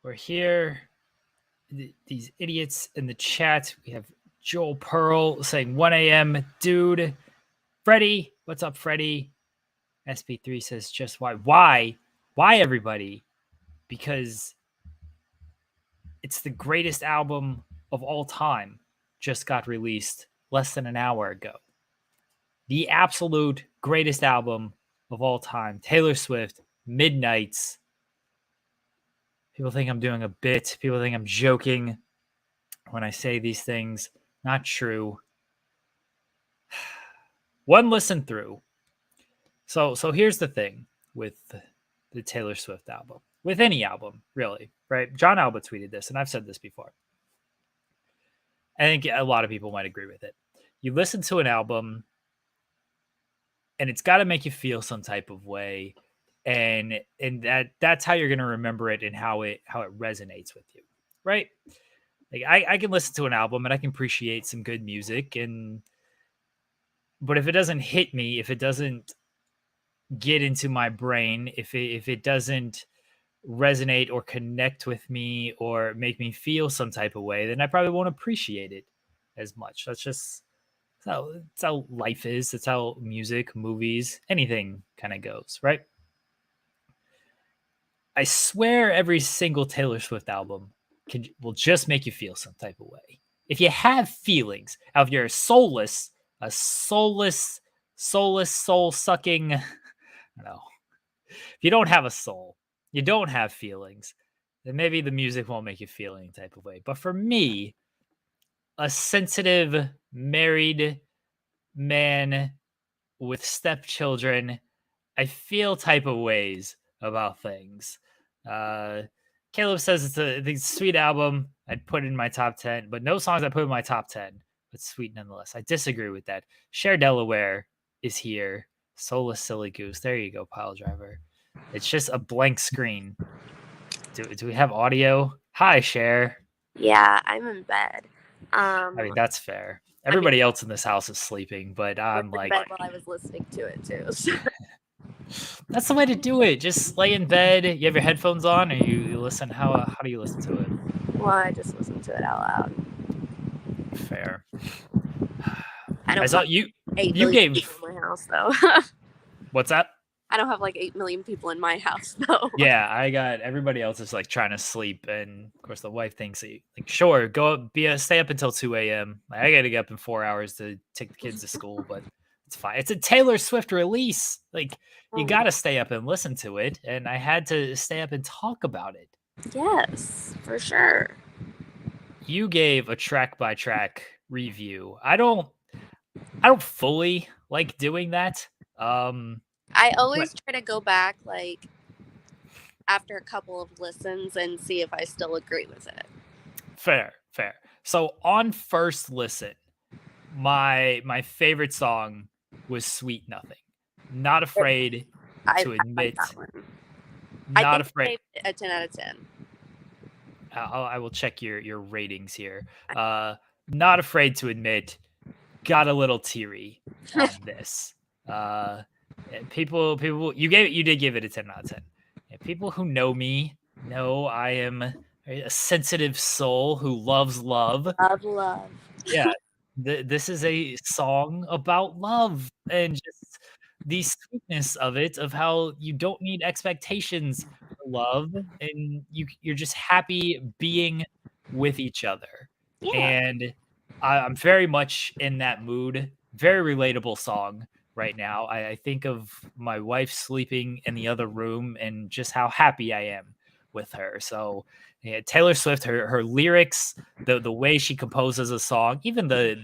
We're here. These idiots in the chat. We have Joel Pearl saying 1 a.m. Dude. Freddie. What's up, Freddie? SP3 says just why. Why? Why, everybody? Because it's the greatest album of all time. Just got released less than an hour ago. The absolute greatest album of all time. Taylor Swift, Midnights. People think I'm doing a bit. People think I'm joking when I say these things. Not true. One listen through. So here's the thing with the Taylor Swift album. With any album, really, right? John Alba tweeted this, and I've said this before. I think a lot of people might agree with it. You listen to an album, and it's got to make you feel some type of way, and that's how you're going to remember it and how it resonates with you, right? Like I can listen to an album and I can appreciate some good music, but if it doesn't hit me, if it doesn't get into my brain, if it doesn't resonate or connect with me or make me feel some type of way, then I probably won't appreciate it as much. That's how life is. That's how music, movies, anything kind of goes, right? I swear every single Taylor Swift album will just make you feel some type of way. If you have feelings, if you're a soulless, soul-sucking, I don't know. If you don't have a soul, you don't have feelings, then maybe the music won't make you feel any type of way. But for me, a sensitive, married man with stepchildren, I feel type of ways about things. Caleb says it's a sweet album. I'd put in my top 10, but no songs I put in my top 10, but sweet nonetheless. I disagree with that. Cher Delaware is here. Soulless Silly Goose. There you go, Pile Driver. It's just a blank screen. Do we have audio? Hi, Cher. Yeah, I'm in bed. I mean, that's fair. Everybody else in this house is sleeping, but I'm like... bed while I was listening to it, too. So. That's the way to do it. Just lay in bed. You have your headphones on, or you listen. How do you listen to it? Well, I just listen to it out loud. Fair. I saw you. You gave people in my house though. What's that? I don't have like 8 million people in my house though. Yeah, I got everybody else is like trying to sleep, and of course the wife thinks like, sure, stay up until 2 a.m. I got to get up in 4 hours to take the kids to school, but it's fine. It's a Taylor Swift release. Like you got to stay up and listen to it, and I had to stay up and talk about it. Yes, for sure. You gave a track by track review. I don't fully like doing that. I always try to go back like after a couple of listens and see if I still agree with it. Fair. So on first listen, my favorite song was Sweet Nothing. Not afraid to admit. Not afraid. A 10 out of 10. I will check your ratings here. Not afraid to admit, got a little teary on this. People, you did give it a 10 out of 10. And people who know me know I am a sensitive soul who loves love. Love. Yeah, this is a song about love and just the sweetness of it, of how you don't need expectations for love, and you're just happy being with each other. Yeah. And I'm very much in that mood. Very relatable song right now. I think of my wife sleeping in the other room and just how happy I am with her. So yeah, Taylor Swift, her lyrics, the way she composes a song, even the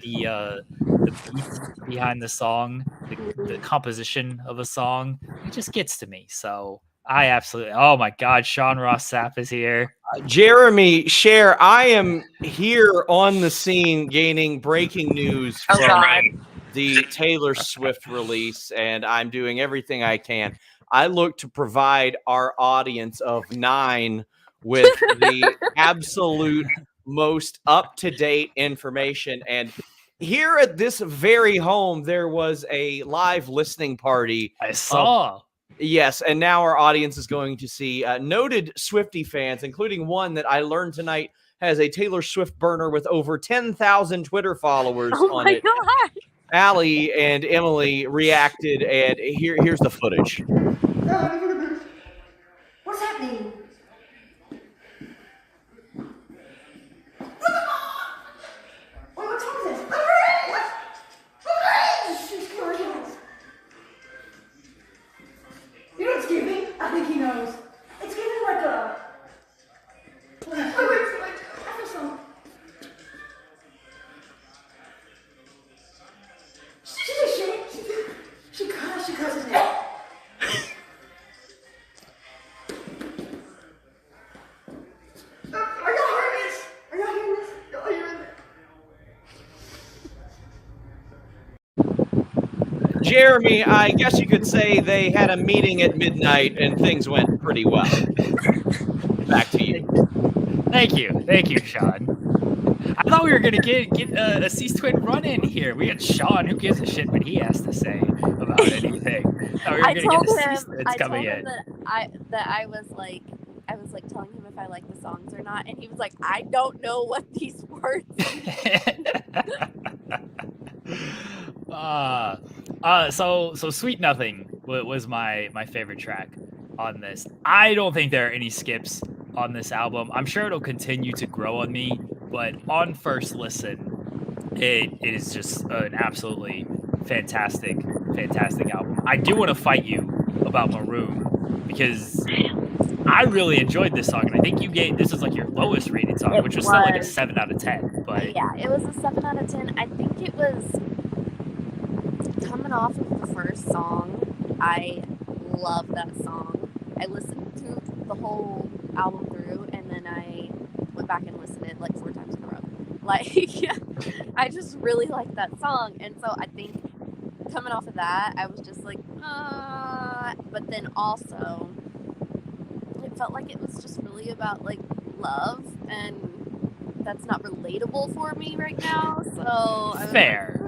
beat behind the song, the composition of a song, it just gets to me. So I absolutely, oh my God, Sean Ross Sapp is here. Jeremy, Cher, I am here on the scene gaining breaking news from the Taylor Swift release, and I'm doing everything I can. I look to provide our audience of 9 with the absolute most up-to-date information. And here at this very home, there was a live listening party. I saw Yes, and now our audience is going to see noted Swiftie fans, including one that I learned tonight has a Taylor Swift burner with over 10,000 Twitter followers Oh on my it. god! Allie and Emily reacted, and here's the footage. What's happening? What time is this? You know what's giving? I think he knows. It's giving like a. Wait, I feel some. She just shake. She cusses me. Are y'all hearing this? Are y'all hearing this? Y'all hearing this? Jeremy, I guess you could say they had a meeting at midnight and things went pretty well. Back to you. Thank you, Sean. I thought we were gonna get a Cease Twin run in here. We got Sean. Who gives a shit what he has to say about anything? I told him in. that I was like telling him if I like the songs or not, and he was like, I don't know what these words mean. So Sweet Nothing was my favorite track on this. I don't think there are any skips on this album. I'm sure it'll continue to grow on me, but on first listen, it is just an absolutely fantastic album. I do want to fight you about Maroon because I really enjoyed this song, and I think you gave this is like your lowest rated song, which was still like a 7 out of 10. But yeah, it was a 7 out of 10. I think it was coming off of the first song. I love that song. I listened to the whole album through, and then I went back and listened to it like 4 times in a row. Like, I just really like that song, and so I think coming off of that, I was just like, but then also, it felt like it was just really about like love, and that's not relatable for me right now. So fair.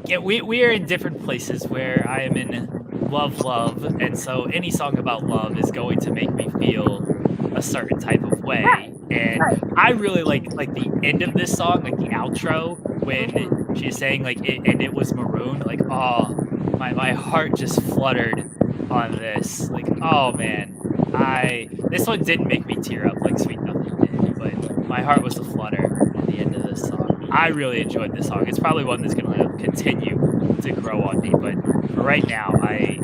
Yeah, we are in different places where I am in love, and so any song about love is going to make me feel a certain type of way. And I really like the end of this song, like the outro, when she's saying like it was Maroon. Like, oh, my heart just fluttered on this. Like, oh man, this one didn't make me tear up like Sweet Nothing did, but my heart was a flutter at the end of this song. I really enjoyed this song. It's probably one that's gonna continue to grow on me, but for right now, I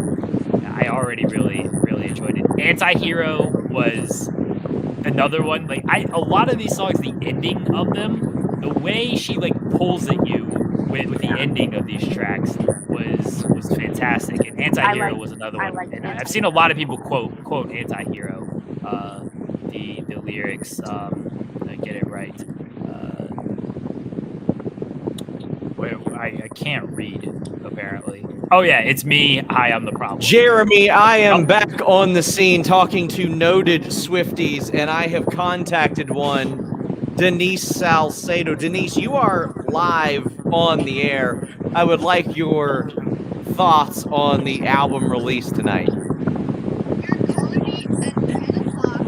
already really enjoyed it. Anti-Hero was another one. Like, a lot of these songs, the ending of them, the way she like pulls at you with the ending of these tracks was fantastic. And Anti-Hero was another one. And I've seen a lot of people quote Anti-Hero, the lyrics. Get it right. I can't read, apparently. Oh, yeah, it's me. Hi, I'm the problem. Jeremy, I am back on the scene talking to noted Swifties, and I have contacted one, Denise Salcedo. Denise, you are live on the air. I would like your thoughts on the album release tonight. You're calling me at 10 o'clock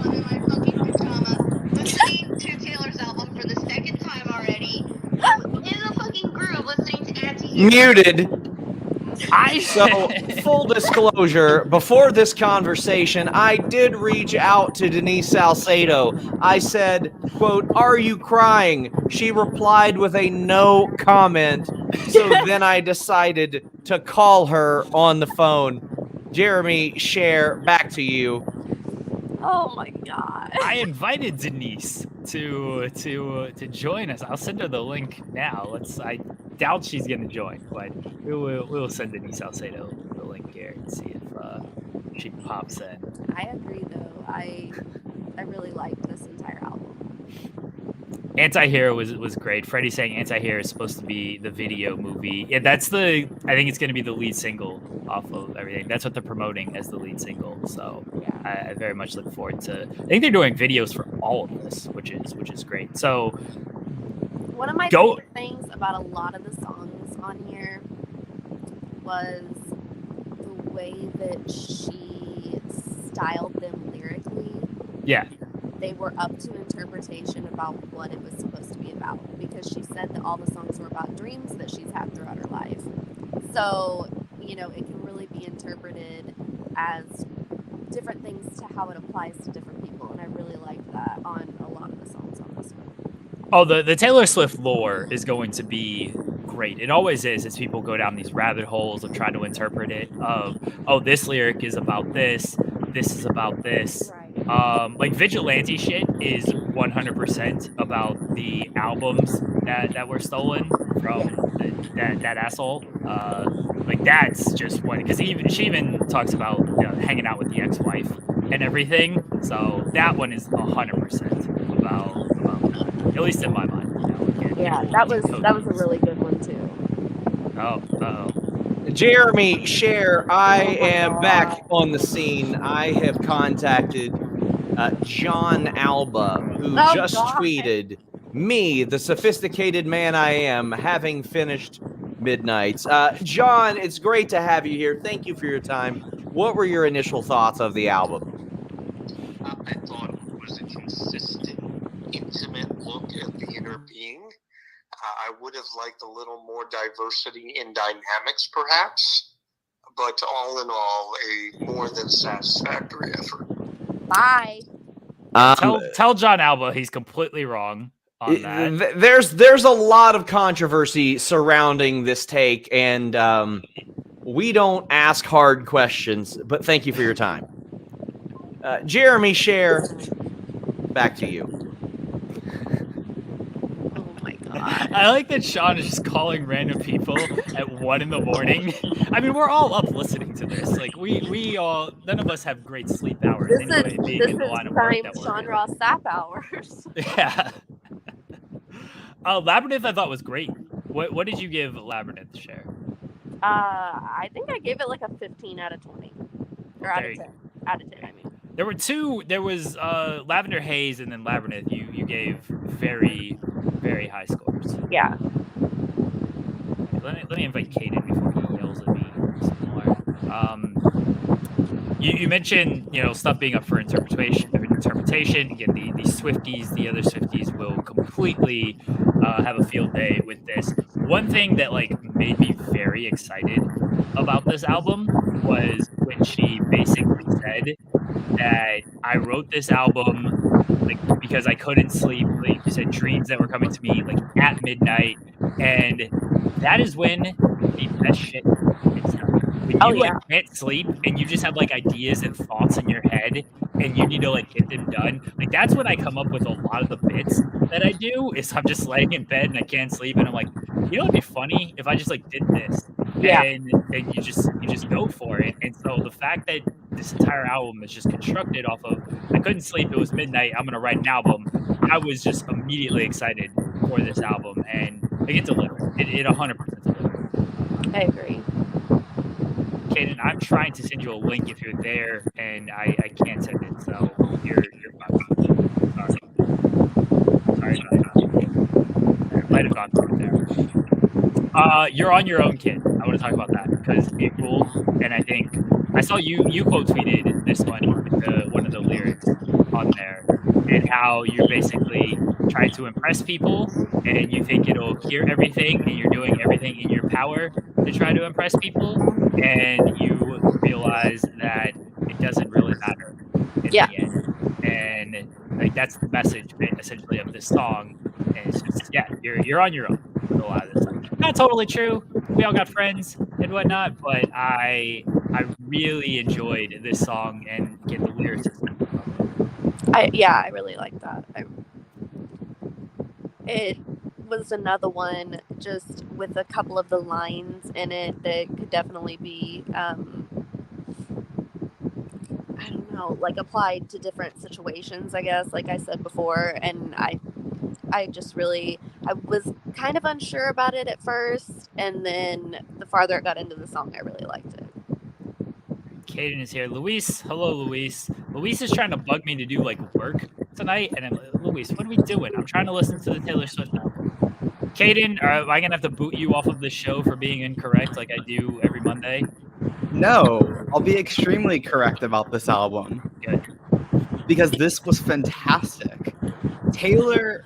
on my fucking pajama, listening to Taylor's album for the second time already. I'm in a fucking groove listening to Anti-Hero. Muted. So, full disclosure, before this conversation, I did reach out to Denise Salcedo. I said, quote, "Are you crying?" She replied with a no comment. So then I decided to call her on the phone. Jeremy, Cher, back to you. Oh my god! I invited Denise to join us. I'll send her the link now. I doubt she's gonna join, but we'll send Denise Salcedo the link here and see if she pops in. I agree, though. I really like this entire album. Anti-Hero was great. Freddie saying Anti-Hero is supposed to be the video movie. Yeah, I think it's going to be the lead single off of everything. That's what they're promoting as the lead single. So yeah, I very much look forward to. I think they're doing videos for all of this, which is great. So one of my favorite things about a lot of the songs on here was the way that she styled them lyrically. Yeah. They were up to interpretation about what it was supposed to be about, because she said that all the songs were about dreams that she's had throughout her life. So, you know, it can really be interpreted as different things to how it applies to different people, and I really liked that on a lot of the songs on this one. Oh, the Taylor Swift lore is going to be great. It always is, as people go down these rabbit holes of trying to interpret it. Of, oh, this lyric is about this. This is about this. Right. Like vigilante shit is 100% about the albums that were stolen from that asshole. Like that's just one, because she even talks about, you know, hanging out with the ex-wife and everything. So that one is 100% about that, at least in my mind. You know, again, Yeah, people that was decode a these. really good one too. Oh. Jeremy, Cher, I Oh my am back God. on the scene. I have contacted John Alba, who Oh, just God. tweeted, "Me, the sophisticated man I am, having finished Midnights." John, it's great to have you here. Thank you for your time. What were your initial thoughts of the album? I thought it was a consistent, intimate look at the inner being. I would have liked a little more diversity in dynamics, perhaps, but all in all, a more than satisfactory effort. Bye. Tell John Alba he's completely wrong on that. There's a lot of controversy surrounding this take, and we don't ask hard questions, but thank you for your time. Jeremy, Cher, back to you. Oh my God. I like that Sean is just calling random people at 1 a.m. I mean, we're all up listening to this. Like we all, none of us have great sleep hours This anyway, is being this in the is line of work prime that we're Sean in. Ross sap hours. Yeah. Labyrinth I thought was great. What did you give Labyrinth, Cher? I think I gave it like a 15 out of 20. Or out of 10. Out of 10, I mean. There were two. There was Lavender Haze and then Labyrinth. You gave very, very high scores. Yeah. Let me invite Kaden before he yells at me some more. You mentioned, you know, stuff being up for interpretation. Again, the Swifties, the other Swifties will completely have a field day with this. One thing that like made me very excited about this album was when she basically said that I wrote this album like because I couldn't sleep. Like you said, dreams that were coming to me like at midnight, and that is when the best shit gets done. When you like can't sleep and you just have like ideas and thoughts in your head and you need to like get them done. Like that's when I come up with a lot of the bits that I do. Is I'm just laying in bed and I can't sleep and I'm like, you know, it'd be funny if I just like did this. Yeah. And you just go for it. And so the fact that this entire album is just constructed off of I couldn't sleep, it was midnight, I'm gonna write an album. I was just immediately excited for this album, and like it delivered. It 100% delivered. I agree. Kaden, I'm trying to send you a link if you're there, and I can't send it, so you're fucked. Sorry about that. It might have gone through there. You're on your own, kid. I want to talk about that because it ruled, and I think I saw you quote tweeted this one with one of the lyrics on there, and how you're basically trying to impress people, and you think it'll cure everything, and you're doing everything in your power to try to impress people, and you realize that it doesn't really matter in the end. And like that's the message essentially of this song. And it's just you're on your own with a lot of this stuff. Not totally true. We all got friends and whatnot, but I really enjoyed this song and get the lyrics. I really like that. It was another one just with a couple of the lines in it that could definitely be I don't know, like applied to different situations, I guess, like I said before. And I just really, I was kind of unsure about it at first, and then the farther it got into the song, I really liked it. Kaden is here. Luis, hello, Luis. Luis is trying to bug me to do like work tonight, and I'm like, Luis, what are we doing? I'm trying to listen to the Taylor Swift album. Kaden, am I gonna have to boot you off of the show for being incorrect, like I do every Monday? No, I'll be extremely correct about this album. Good. Because this was fantastic. Taylor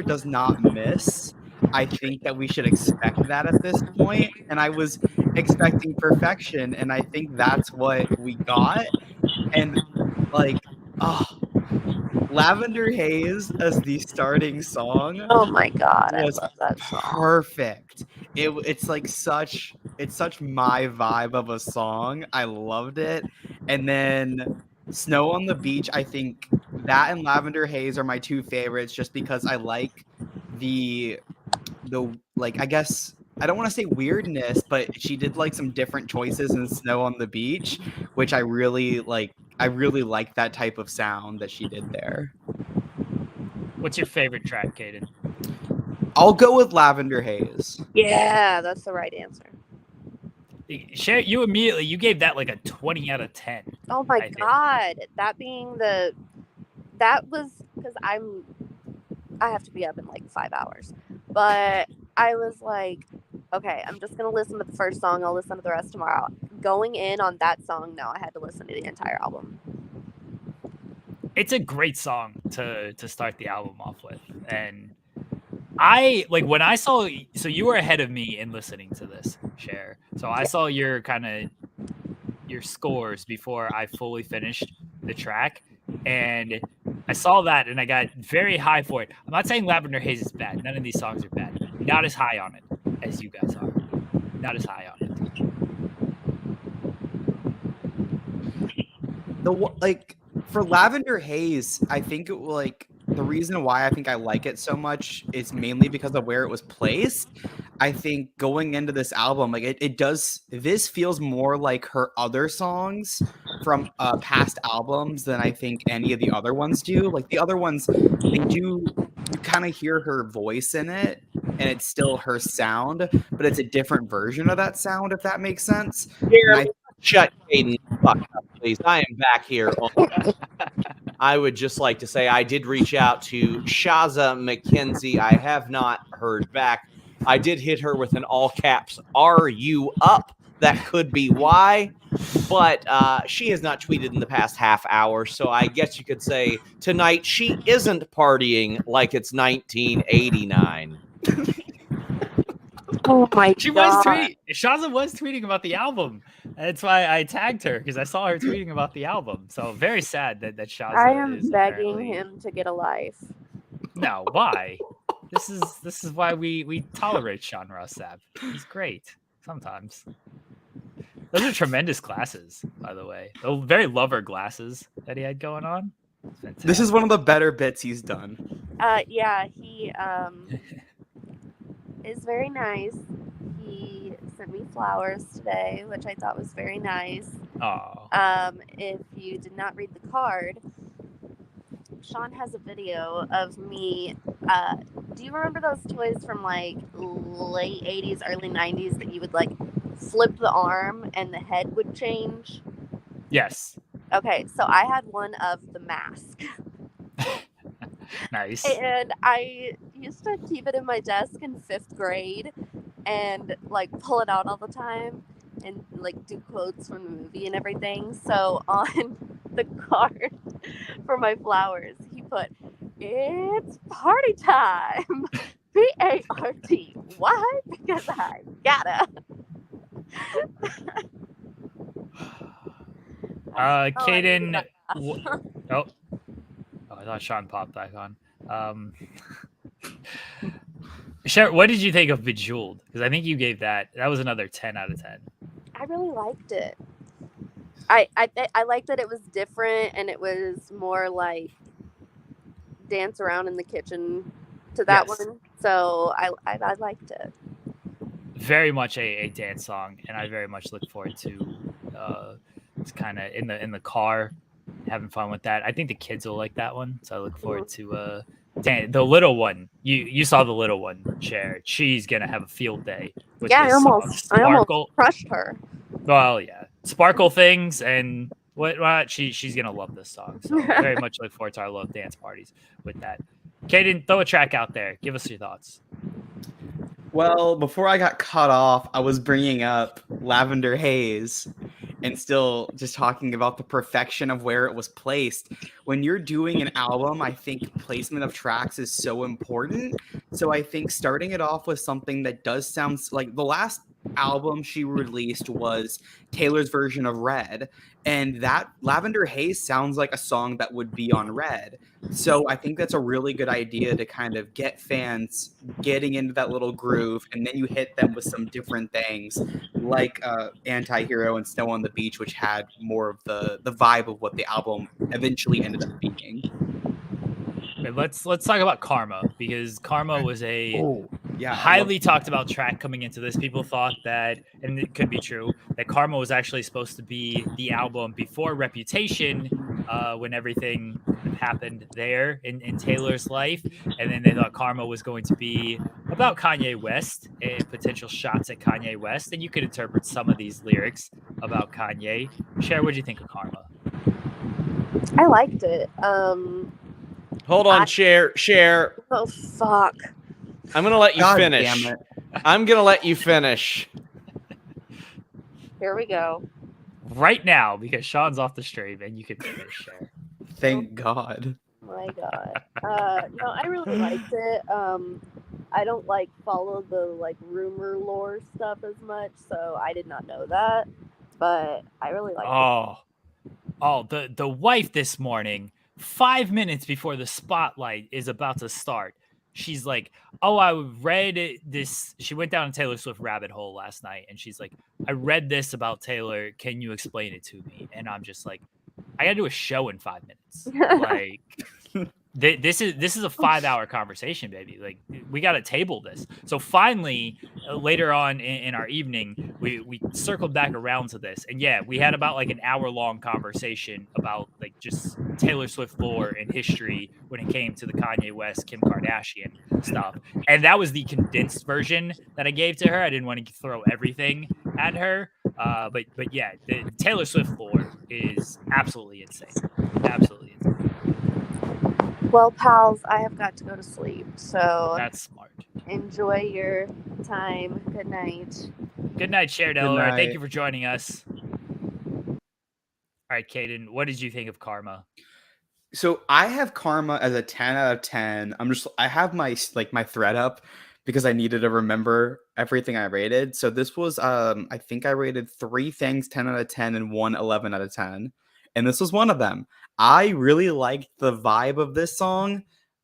does not miss. I think that we should expect that at this point. And I was expecting perfection, and I think that's what we got. And like, oh, Lavender Haze as the starting song Oh my god, I was love that song. perfect. It's such my vibe of a song. I loved it. And then Snow on the Beach, I think that and Lavender Haze are my two favorites just because I like the like, I guess I don't want to say weirdness, but she did like some different choices in Snow on the Beach, which I really like. I really like that type of sound that she did there. What's your favorite track, Caden? I'll go with Lavender Haze. Yeah, that's the right answer. Share you immediately. You gave that like a 20 out of 10. Oh my I think. god, that was because I have to be up in like 5 hours, but I was like, okay, I'm just gonna listen to the first song. I'll listen to the rest tomorrow. Going in on that song, no, I had to listen to the entire album. It's a great song to start the album off with, and I like when I saw. So you were ahead of me in listening to this, Cher. So I saw your scores before I fully finished the track, and I saw that and I got very high for it. I'm not saying Lavender Haze is bad. None of these songs are bad. Not as high on it as you guys are. Not as high on it. For Lavender Haze, I think the reason why I think I like it so much is mainly because of where it was placed. I think going into this album, this feels more like her other songs from past albums than I think any of the other ones do. Like the other ones, you kind of hear her voice in it, and it's still her sound, but it's a different version of that sound, if that makes sense. Shut Caden fuck up, please. I am back here. I would just like to say I did reach out to Shaza McKenzie. I have not heard back. I did hit her with an all caps, "Are you up?" That could be why. But she has not tweeted in the past half hour. So I guess you could say tonight she isn't partying like it's 1989. Oh my She god. was tweeting. Shaza was tweeting about the album. That's why I tagged her because I saw her tweeting about the album. So very sad that Shaza I am is begging apparently... him to get a life. No, why? This is why we tolerate Sean Ross Sapp. He's great sometimes. Those are tremendous glasses, by the way. The very lover glasses that he had going on. This is one of the better bits he's done. Yeah, he is very nice. He sent me flowers today, which I thought was very nice. Oh. If you did not read the card, Sean has a video of me. Do you remember those toys from like late 80s, early 90s that you would like flip the arm and the head would change? Yes. Okay, so I had one of the mask. Nice. And I used to keep it in my desk in 5th grade and like pull it out all the time and like do quotes from the movie and everything. So on the card for my flowers, he put, "It's party time." PART. Why? Because I gotta. Caden. Oh, I thought Sean popped back on. Cher, what did you think of Bejeweled? Because I think you gave that was another 10 out of 10. I really liked it. I liked that it was different and it was more like dance around in the kitchen to that one. So I liked it. Very much a dance song, and I very much look forward to it's kind of in the car having fun with that. I think the kids will like that one, so I look forward to the little one. You saw the little one, Cher. She's gonna have a field day with this I almost crushed her. Well, yeah, sparkle things and what she's gonna love this song. So very much look forward to our little dance parties with that. Caden, throw a track out there. Give us your thoughts. Well, before I got cut off, I was bringing up Lavender Haze and still just talking about the perfection of where it was placed. When you're doing an album, I think placement of tracks is so important. So I think starting it off with something that does sound like the last album she released was Taylor's version of Red, and that Lavender Haze sounds like a song that would be on Red. So I think that's a really good idea to kind of get fans getting into that little groove, and then you hit them with some different things like Anti-Hero and Snow on the Beach, which had more of the vibe of what the album eventually ended up being. But let's talk about Karma, because Karma was a Yeah, highly talked about track coming into this. People thought that, and it could be true, that Karma was actually supposed to be the album before Reputation, when everything kind of happened there in Taylor's life. And then they thought Karma was going to be about Kanye West and potential shots at Kanye West. And you could interpret some of these lyrics about Kanye. Cher, what do you think of Karma? I liked it. Hold on, Cher. Oh fuck. I'm gonna let you God finish. damn it. I'm gonna let you finish. Here we go. Right now, because Sean's off the stream and you can finish, Cher. Thank God. My God. No, I really liked it. I don't like follow the like rumor lore stuff as much, so I did not know that. But I really liked it. The wife this morning, 5 minutes before the spotlight is about to start, she's like, "Oh, I read this." She went down a Taylor Swift rabbit hole last night, and she's like, "I read this about Taylor. Can you explain it to me?" And I'm just like, "I gotta do a show in 5 minutes." Like, this is a 5-hour conversation, baby. Like, we got to table this. So finally, later on in our evening, we circled back around to this, and yeah, we had about like an hour-long conversation about like just Taylor Swift lore and history when it came to the Kanye West, Kim Kardashian stuff. And that was the condensed version that I gave to her. I didn't want to throw everything at her, but yeah, the Taylor Swift lore is absolutely insane. Absolutely insane. Well, pals, I have got to go to sleep. So That's smart. enjoy your time. Good night. Good night, Cher Good Delaware. night. Thank you for joining us. All right, Caden, what did you think of Karma? So I have Karma as a 10 out of 10. I have my thread up because I needed to remember everything I rated. So this was I think I rated 3 things 10 out of 10 and 1 11 out of 10. And this was one of them. I really liked the vibe of this song.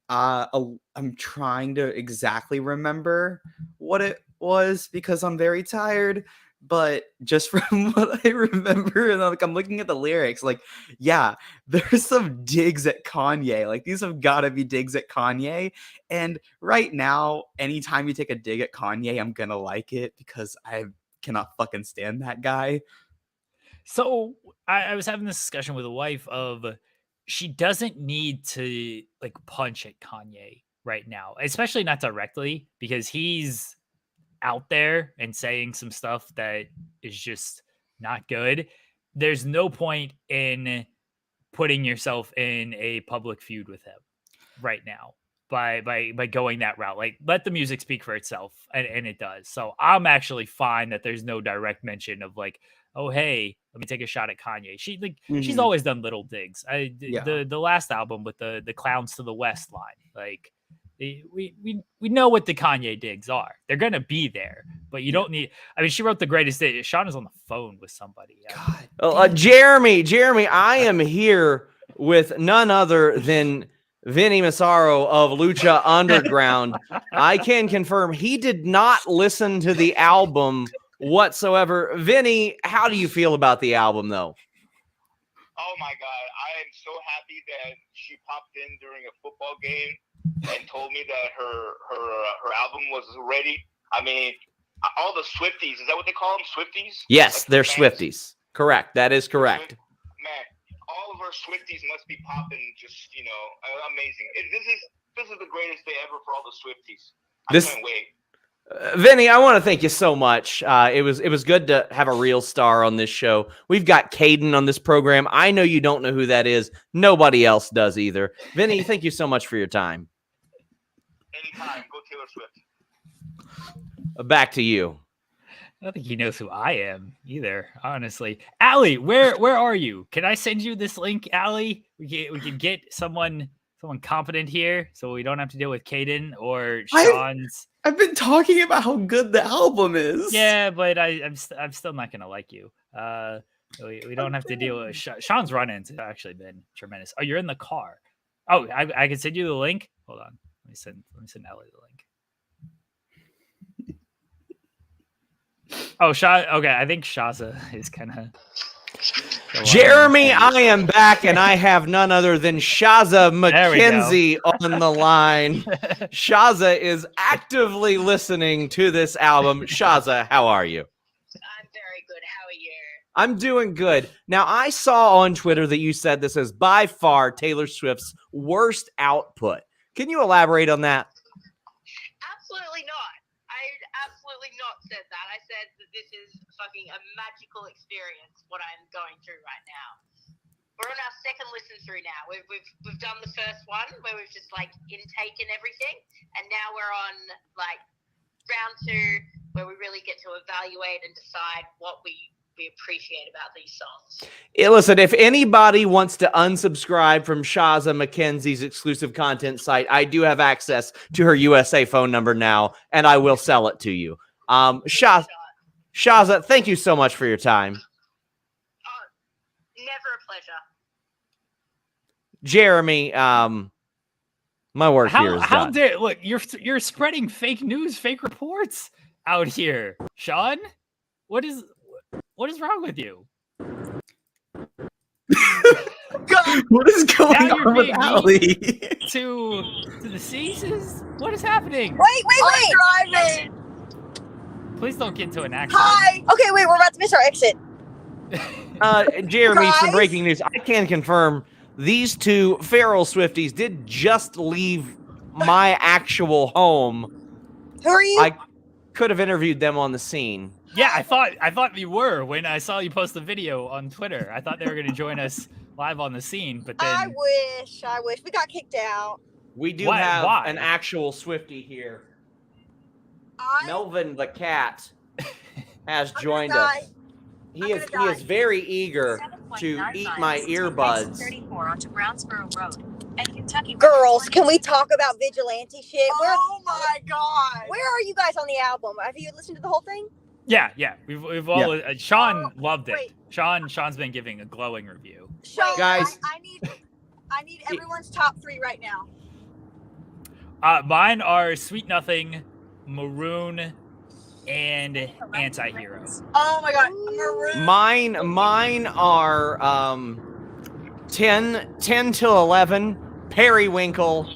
I'm trying to exactly remember what it was because I'm very tired. But just from what I remember, and I'm looking at the lyrics, like, yeah, there's some digs at Kanye. Like, these have got to be digs at Kanye. And right now, anytime you take a dig at Kanye, I'm gonna like it because I cannot fucking stand that guy. So I was having this discussion with a wife of she doesn't need to like punch at Kanye right now, especially not directly because he's out there and saying some stuff that is just not good. There's no point in putting yourself in a public feud with him right now by going that route. Like, let the music speak for itself, and it does. So I'm actually fine that there's no direct mention of like, oh hey, let me take a shot at Kanye. She's always done little digs. The last album with the Clowns to the West line, like, we know what the Kanye digs are. They're gonna be there, but you don't need. I mean, she wrote the greatest day. Sean is on the phone with somebody. God, Jeremy, I am here with none other than Vinny Massaro of Lucha Underground. I can confirm he did not listen to the album whatsoever. Vinny, how do you feel about the album, though? Oh my God, I am so happy that she popped in during a football game and told me that her album was ready. I mean, all the Swifties, is that what they call them? Swifties? Yes, like they're fans? Swifties. Correct. That is correct. Man, all of our Swifties must be popping just, amazing. This is the greatest day ever for all the Swifties. I can't wait. Vinny, I want to thank you so much. It was good to have a real star on this show. We've got Caden on this program. I know you don't know who that is. Nobody else does either. Vinny, thank you so much for your time. Anytime. Go Taylor Swift. Back to you. I don't think he knows who I am either, honestly. Allie, where are you? Can I send you this link, Allie? We can get someone competent here, so we don't have to deal with Caden or Sean's. I've been talking about how good the album is. Yeah, but I'm still not gonna like you. We don't have to deal with Sean's run-ins have actually been tremendous. Oh, you're in the car. Oh, I can send you the link. Hold on, let me send Ellie the link. Oh, okay. I think Shaza is kind of. Jeremy, I am back, and I have none other than Shaza McKenzie on the line. Shaza is actively listening to this album. Shaza, how are you? I'm very good. How are you? I'm doing good. Now, I saw on Twitter that you said this is by far Taylor Swift's worst output. Can you elaborate on that? Absolutely not. I absolutely not said that. I said that this is fucking a magical experience, what I'm going through right now. We're on our second listen through now. We've done the first one where we've just like intaken everything, and now we're on like round 2 where we really get to evaluate and decide what we appreciate about these songs. Listen, if anybody wants to unsubscribe from Shaza McKenzie's exclusive content site, I do have access to her USA phone number now, and I will sell it to you. Shaza, thank you so much for your time. Never a pleasure. Jeremy, my work here is done. Look, you're spreading fake news, fake reports out here, Sean. What is wrong with you? What is going on with Allie? To the C's? What is happening? Wait! I'm driving. Please don't get into an accident. Hi! Okay, wait, we're about to miss our exit. Jeremy, some Guys? breaking news. I can confirm these two feral Swifties did just leave my actual home. Who are you? I could have interviewed them on the scene. Yeah, I thought you were when I saw you post the video on Twitter. I thought they were going to join us live on the scene, but then I wish. We got kicked out. We do have an actual Swiftie here. Melvin the cat has joined us. He is very eager to eat my earbuds. 34 onto Brownsboro Road and Kentucky. Girls, can we talk about vigilante shit? Oh my god! Where are you guys on the album? Have you listened to the whole thing? Yeah. We've all Sean loved it. wait. Sean's been giving a glowing review. Sean, Guys. I need everyone's top 3 right now. Mine are Sweet Nothing, Maroon, and Anti-Hero. Oh my god! Maroon. Mine are 10 till 11, Periwinkle.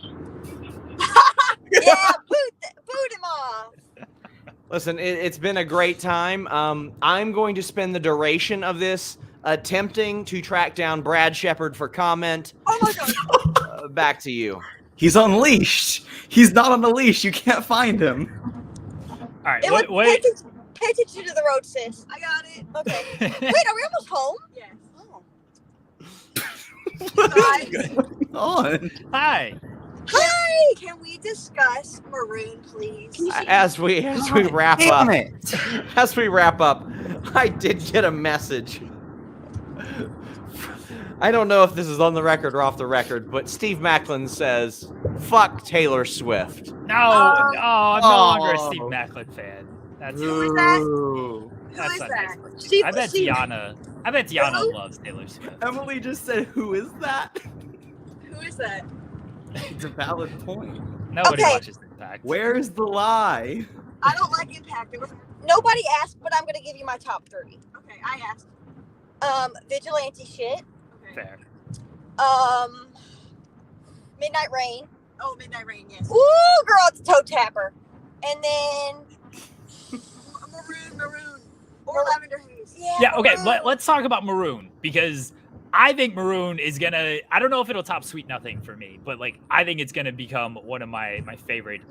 Yeah, boot him off. Listen, it's been a great time. I'm going to spend the duration of this attempting to track down Brad Shepard for comment. Oh my god! Back to you. He's unleashed. He's not on the leash. You can't find him. All right, wait. Pay attention to the road, sis. I got it. Okay. Wait, are we almost home? Yes. Oh. What is going on? Hi. Hi! Can we discuss Maroon, please? As we wrap Damn up, it. as we wrap up, I did get a message. I don't know if this is on the record or off the record, but Steve Macklin says, "Fuck Taylor Swift." No, I'm no longer a Steve Macklin fan. That's Who is that? Ooh. that's not that? nice. Steve- I bet Steve- Tiana loves Taylor Swift. Emily just said, "Who is that?" Who is that? It's a valid point. Nobody Okay. watches Impact. Where's the lie? I don't like Impact. Nobody asked, but I'm going to give you my top 3. Okay, I asked. Vigilante shit. Fair. Midnight Rain. Oh, Midnight Rain. Yes. Ooh, girl, it's a toe tapper. And then Maroon. Or Lavender Haze. Yeah, okay, Maroon. let's talk about Maroon, because I think Maroon is gonna, I don't know if it'll top Sweet Nothing for me, but like I think it's gonna become one of my favorite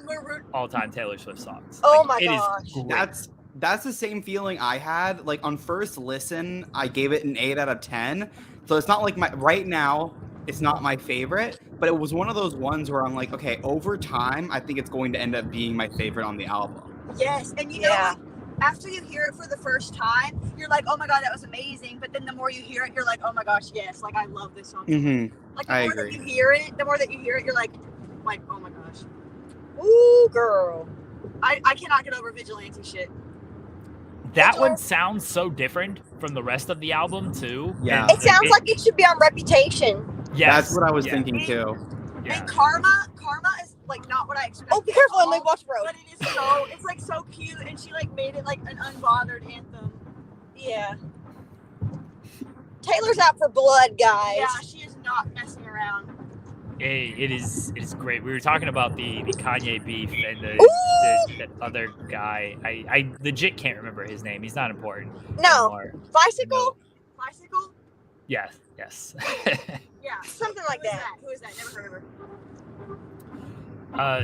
all-time Taylor Swift songs. Oh Like, my it is gosh. great. That's the same feeling I had. Like on first listen, I gave it an 8 out of 10. So it's not like right now, it's not my favorite, but it was one of those ones where I'm like, okay, over time, I think it's going to end up being my favorite on the album. Yes, and you know, like, after you hear it for the first time, you're like, oh my god, that was amazing. But then the more you hear it, you're like, oh my gosh, yes, like I love this song. Like the more that you hear it, you're like, oh my gosh. Ooh, girl. I cannot get over Vigilante shit. That one sounds so different from the rest of the album too. Yeah. It sounds like it should be on Reputation. Yes. That's what I was thinking too. Yeah. And Karma is like not what I expected. Oh, be careful, Emily, watch the road. But it is so, it's like so cute, and she like made it like an unbothered anthem. Yeah. Taylor's out for blood, guys. Yeah, she is not messing around. It is great. We were talking about the Kanye beef and the other guy. I legit can't remember his name. He's not important. No. Anymore. Bicycle? Yes. Yeah, something like that. Who is that? Never heard of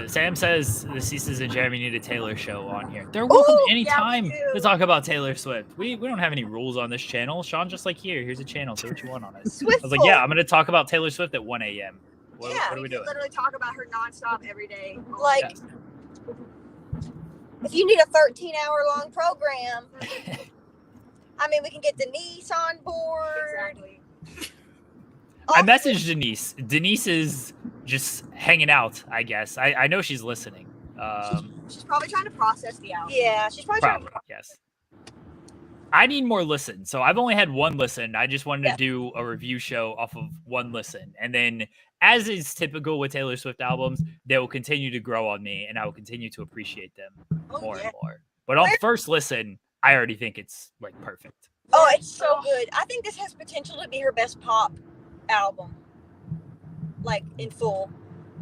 her. Sam says the Ceases and Jeremy need a Taylor show on here. They're welcome anytime to talk about Taylor Swift. We don't have any rules on this channel. Sean just like, here's a channel. Say what you want on it. I was like, I'm going to talk about Taylor Swift at 1 a.m. What are we doing? Literally talk about her nonstop every day. Like, if you need a 13-hour-long program, I mean, we can get Denise on board. Exactly. I messaged Denise. Denise is just hanging out, I guess. I know she's listening. She's probably trying to process the album. Yeah, she's probably yes. I need more listens. So I've only had one listen. I just wanted to do a review show off of one listen. And then, as is typical with Taylor Swift albums, they will continue to grow on me, and I will continue to appreciate them more and more. But on first listen, I already think it's like perfect. Oh, it's so good. I think this has potential to be her best pop album, like in full.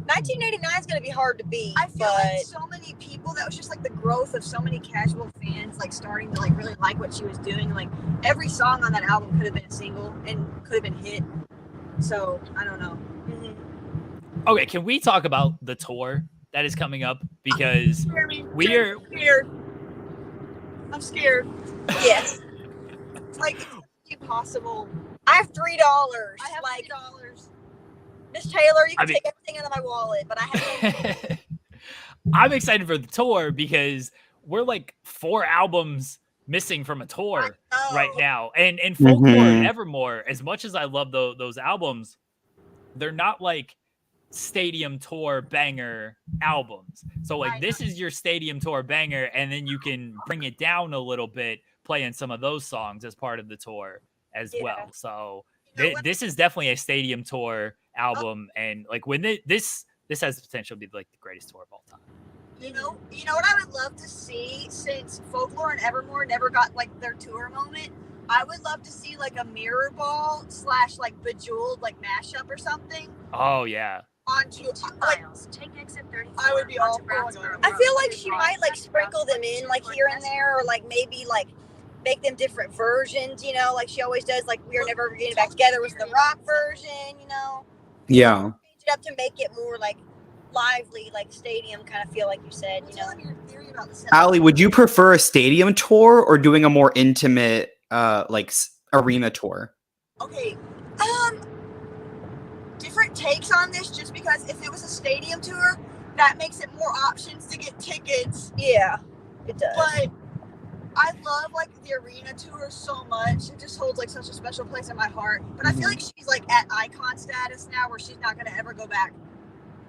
1989 is going to be hard to beat. I feel like so many people, that was just like the growth of so many casual fans, like starting to like really like what she was doing. Like every song on that album could have been a single and could have been hit. So I don't know. Okay, can we talk about the tour that is coming up? Because I'm scared. Yes. Like it's impossible. I have $3. I have $3. Miss Taylor, you can take everything out of my wallet, but I have I'm excited for the tour because we're like 4 albums missing from a tour right now. And Folklore and Evermore, as much as I love those albums, they're not like stadium tour banger albums. So like this is your stadium tour banger, and then you can bring it down a little bit, playing some of those songs as part of the tour as well. So this is definitely a stadium tour album, and like when this has the potential to be like the greatest tour of all time. You know what I would love to see, since Folklore and Evermore never got like their tour moment, I would love to see like a Mirror Ball / like Bejeweled like mashup or something. Oh yeah. Onto 2 miles. Take exit 34. I would be all for it. I feel like she might like sprinkle them in like here and there, or like maybe like make them different versions, you know, like she always does. Like We Are Never Getting Back Together was the rock version, you know. Yeah. Change it up to make it more like lively, like stadium kind of feel, like you said, you know. Allie, would you prefer a stadium tour or doing a more intimate like arena tour? Okay. Different takes on this, just because if it was a stadium tour, that makes it more options to get tickets. Yeah, it does. But I love like the arena tour so much. It just holds like such a special place in my heart. But I feel like she's like at icon status now, where she's not going to ever go back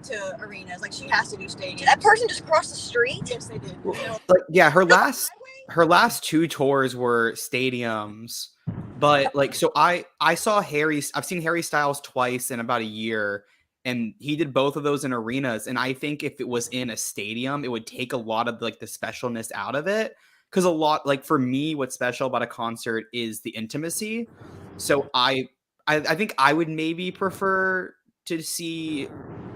to arenas. Like she has to do stadium. Did that person just cross the street? Yes, they did. Like her last 2 tours were stadiums. But like, so I've seen Harry Styles twice in about a year, and he did both of those in arenas. And I think if it was in a stadium, it would take a lot of like the specialness out of it. Because a lot, like for me, what's special about a concert is the intimacy. So I think I would maybe prefer to see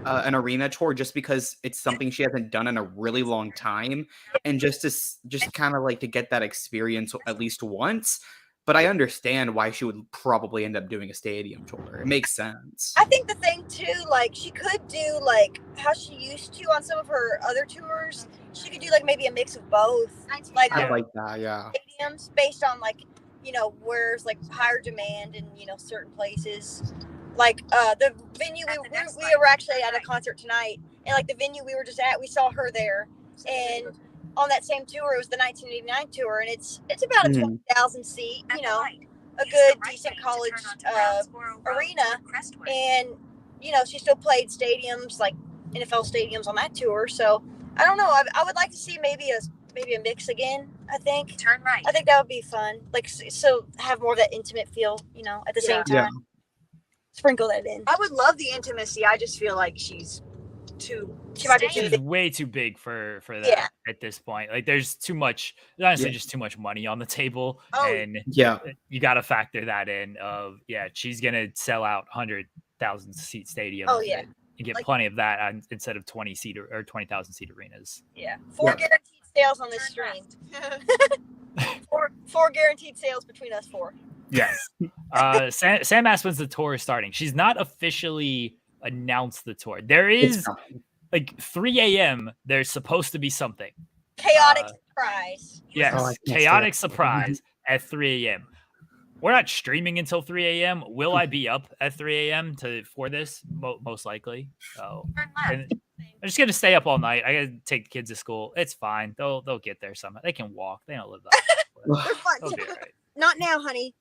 an arena tour, just because it's something she hasn't done in a really long time, and just kind of like to get that experience at least once. But I understand why she would probably end up doing a stadium tour. It makes sense. I think the thing too, like she could do like how she used to on some of her other tours. She could do like maybe a mix of both. Like I like that, yeah. Stadiums based on like, you know, where's like higher demand in, you know, certain places. Like the venue we were actually at a concert tonight, and like the venue we were just at, we saw her there, and on that same tour. It was the 1989 tour, and it's about a 20,000 seat, you know, a good decent college arena, and you know she still played stadiums like NFL stadiums on that tour. So I don't know. I would like to see maybe a mix again. I think. Turn right. I think that would be fun. Like so have more of that intimate feel, you know, at the same time. Yeah. Sprinkle that in. I would love the intimacy. I just feel like she's too. She might be Stay- too She's way too big for that Yeah. at this point. Like there's too much, honestly, Yeah. just too much money on the table, Oh, and Yeah. you got to factor that in. Of she's gonna sell out 100,000 seat stadiums. Oh, yeah. and get Like- plenty of that instead of 20,000 seat arenas. Yeah. Four Yeah. guaranteed sales on this stream. Four guaranteed sales between us four. Yes. Sam asked when's the tour is starting. She's not officially announced the tour. There is like 3 a.m. There's supposed to be something. Chaotic surprise. Yes, Oh, I can't stay chaotic up. surprise at 3 a.m. We're not streaming until 3 a.m. Will I be up at 3 a.m. for this? Most likely. So Turn left. and I'm just gonna stay up all night. I gotta take the kids to school. It's fine. They'll get there somehow. They can walk. They don't live that far. They're fun. They'll be all right. Not now, honey.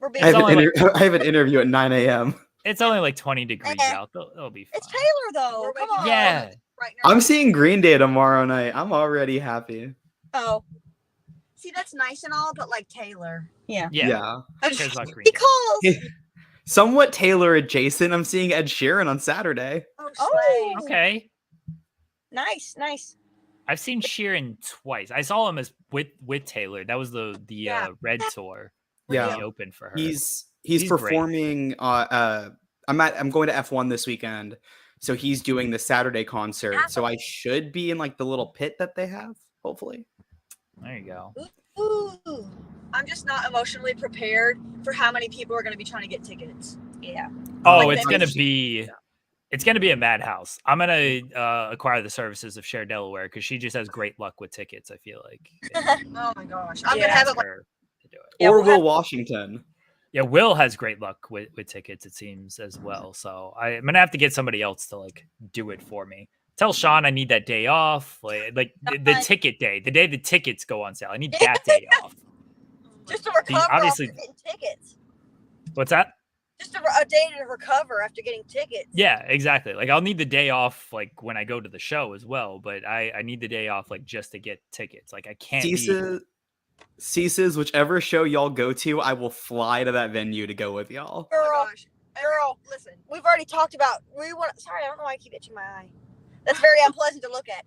We're being. I have, It's an only I have an interview at 9 a.m. It's only like 20 degrees Eh. out. They'll be fine. It's Taylor though. We're Come waking on. up. Yeah. Right now. I'm seeing Green Day tomorrow night. I'm already happy. Oh. See, that's nice and all, but like Taylor. Yeah. Okay. Cares about Green He Day. calls. Somewhat Taylor adjacent. I'm seeing Ed Sheeran on Saturday. Oh, Oh. slay. Okay. Nice. I've seen Sheeran twice. I saw him as with Taylor. That was the Yeah. Red Tour. Yeah. Where he opened for her. He's He's great. performing. I'm going to F1 this weekend, so he's doing the Saturday concert. So I should be in like the little pit that they have. Hopefully. There you go. Ooh. I'm just not emotionally prepared for how many people are going to be trying to get tickets. Yeah. Oh, Like it's that. gonna be. It's gonna be a madhouse. I'm gonna acquire the services of Share Delaware because she just has great luck with tickets. I feel like. Oh my gosh. I'm Yeah. going to have Ask it like her to do it. Yeah, or we'll have- Will Washington. Yeah, Will has great luck with tickets, it seems, as well. So I'm gonna have to get somebody else to like do it for me. Tell Sean I need that day off, like the ticket day, the day the tickets go on sale. I need that day off. Just to recover obviously- after getting tickets. What's that? Just a day to recover after getting tickets. Yeah, exactly. Like I'll need the day off like when I go to the show as well, but I need the day off like just to get tickets. Like I can't be Ceases, whichever show y'all go to, I will fly to that venue to go with y'all. oh Girl, my gosh. girl, Listen. we've already talked about. Sorry, I don't know why I keep itching my eye. That's very unpleasant to look at.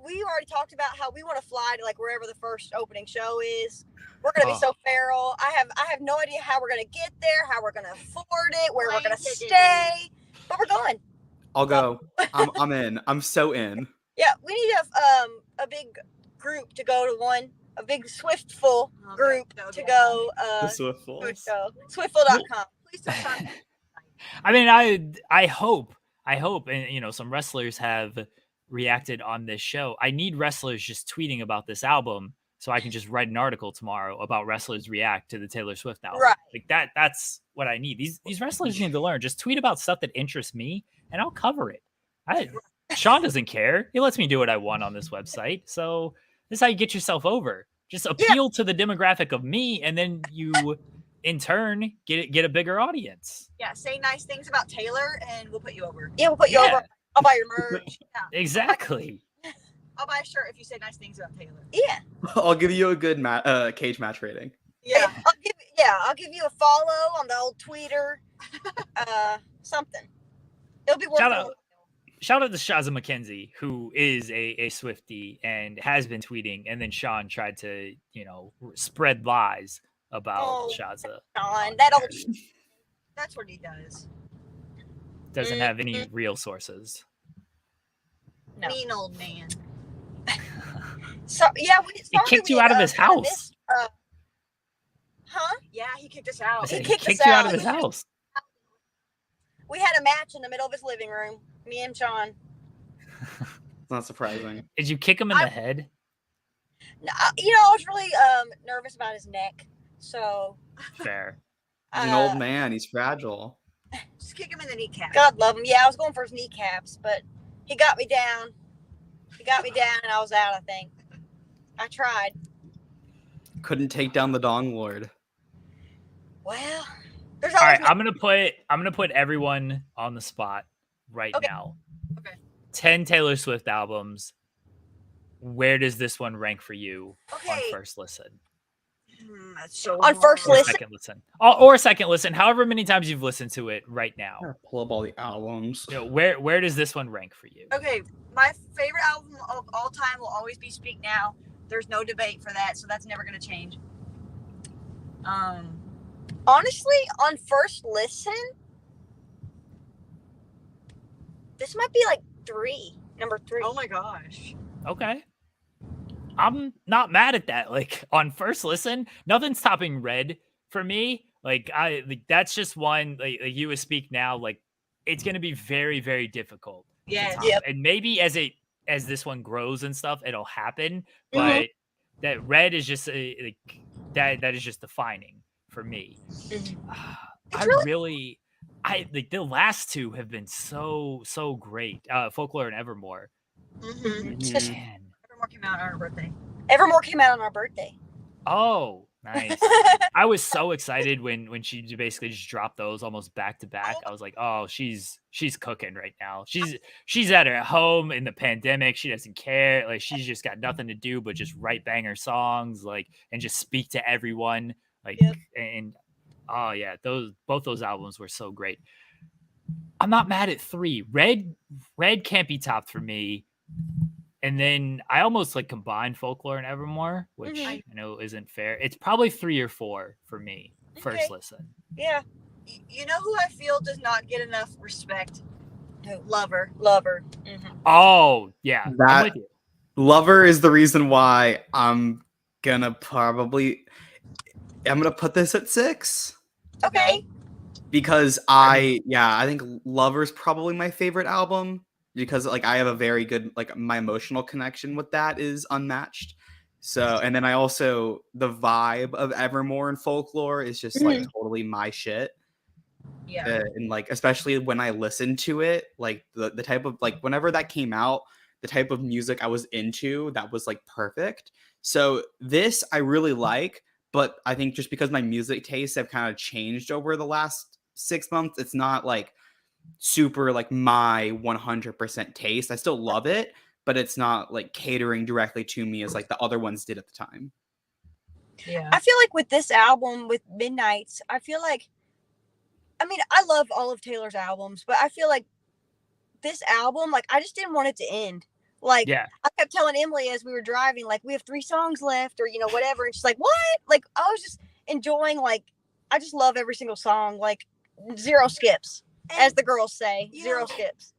We already talked about how we want to fly to like wherever the first opening show is. We're gonna be so feral. I have no idea how we're gonna get there, how we're gonna afford it, where we're Plane gonna ticket, stay, but we're going. I'll go. I'm in. I'm so in. Yeah, we need a big group to go to one, a big Swiftful Oh, group that would to be go. The Swiftfuls. Swiftful.com. Please don't sign. I mean, I hope, and some wrestlers have reacted on this show. I need wrestlers just tweeting about this album so I can just write an article tomorrow about wrestlers react to the Taylor Swift album. Right. Like that's what I need. These wrestlers need to learn. Just tweet about stuff that interests me and I'll cover it. Sean doesn't care. He lets me do what I want on this website. So this is how you get yourself over. Just appeal to the demographic of me, and then you in turn get a bigger audience. Yeah, say nice things about Taylor and we'll put you over. Yeah, we'll put you over. I'll buy your merch. Exactly. I'll buy a shirt if you say nice things about Taylor. Yeah. I'll give you a good cage match rating. Yeah. I'll give you a follow on the old tweeter. Something. It'll be worth it. Shout out to Shaza McKenzie, who is a Swiftie and has been tweeting, and then Sean tried to, spread lies about Shaza. Sean, that old. That's what he does. Doesn't have any real sources. No. Mean old man. So yeah, He kicked you out of his house. Huh? Yeah, he kicked us out. He He kicked kicked us you out out. of his house. We had a match in the middle of his living room. Me and Sean. It's not surprising. Did you kick him in the head? No, I was really nervous about his neck. So Fair. He's an old man. He's fragile. Just kick him in the kneecap. God love him. Yeah, I was going for his kneecaps, but he got me down. He got me down, and I was out. I think I tried. Couldn't take down the Dong Lord. Well, there's All always right, I'm gonna put everyone on the spot right Okay. now. Okay. 10 Taylor Swift albums. Where does this one rank for you on Okay. first listen? That's so on first Or listen. second listen. Or second listen, however many times you've listened to it right now. I'm gonna pull up all the albums. You know, where does this one rank for you? Okay, my favorite album of all time will always be Speak Now. There's no debate for that, so that's never gonna change. Honestly, on first listen, this might be like number 3. Oh my gosh. Okay. I'm not mad at that. Like on first listen, nothing's topping Red for me. Like that's just one like you would Speak Now. Like it's gonna be very, very difficult. Yes. Top. And maybe as this one grows and stuff, it'll happen. But that Red is just like that is just defining for me. I like the last two have been so great. Folklore and Evermore. Man. Evermore came out on our birthday. Evermore came out on our birthday. Oh, nice. I was so excited when she basically just dropped those almost back to back. I was like, oh, she's cooking right now. She's at her home in the pandemic. She doesn't care. Like she's just got nothing to do but just write banger songs, like and just speak to everyone. Like and oh yeah, both those albums were so great. I'm not mad at 3. Red can't be topped for me. And then I almost like combined Folklore and Evermore, which I know isn't fair. It's probably 3 or 4 for me. First listen. Yeah. You know who I feel does not get enough respect? Lover. Oh, yeah. I'm with you. Lover is the reason why I'm gonna put this at 6. Okay. Because I think Lover's probably my favorite album. Because like I have a very good like my emotional connection with that is unmatched. So and then I also the vibe of Evermore and Folklore is just like totally my shit. Yeah. And like especially when I listen to it, like the type of like whenever that came out, the type of music I was into, that was like perfect. So this I really like, but I think just because my music tastes have kind of changed over the last 6 months, it's not like super like my 100% taste. I still love it, but it's not like catering directly to me as like the other ones did at the time. Yeah. I feel like with this album, with Midnights, I feel like, I mean, I love all of Taylor's albums, but I feel like this album, like I just didn't want it to end. Like I kept telling Emily as we were driving, like we have 3 songs left or, you know, whatever. And she's like, what? Like I was just enjoying, like, I just love every single song, like 0 skips. As the girls say, 0 skips.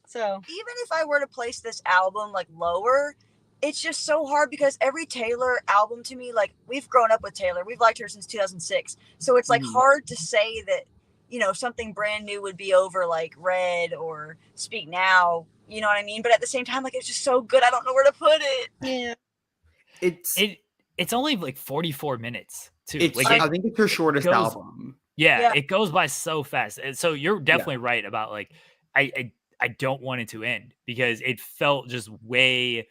So even if I were to place this album like lower, it's just so hard because every Taylor album to me, like we've grown up with Taylor, we've liked her since 2006. So it's like hard to say that, you know, something brand new would be over like Red or Speak Now. You know what I mean? But at the same time, like it's just so good, I don't know where to put it. Yeah. It's only like 44 minutes too. I think it's her shortest album. Yeah, it goes by so fast. And so you're definitely right about like I don't want it to end because it felt just way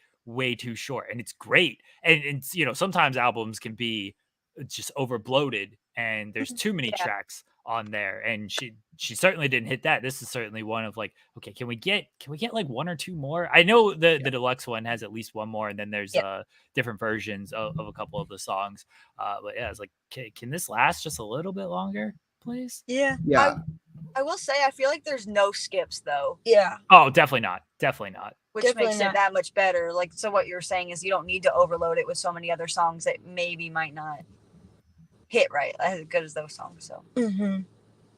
too short, and it's great. And it's, you know, sometimes albums can be just over bloated and there's too many tracks on there, and she certainly didn't hit that. This is certainly one of like, okay, can we get like 1 or 2 more? I know the deluxe one has at least 1 more, and then there's different versions of a couple of the songs. But yeah, it's like, can this last just a little bit longer, please? Yeah. I will say I feel like there's no skips though. Yeah. Oh, definitely not. Which Definitely makes not. it that much better. Like, so what you're saying is you don't need to overload it with so many other songs that maybe might not hit right as good as those songs. So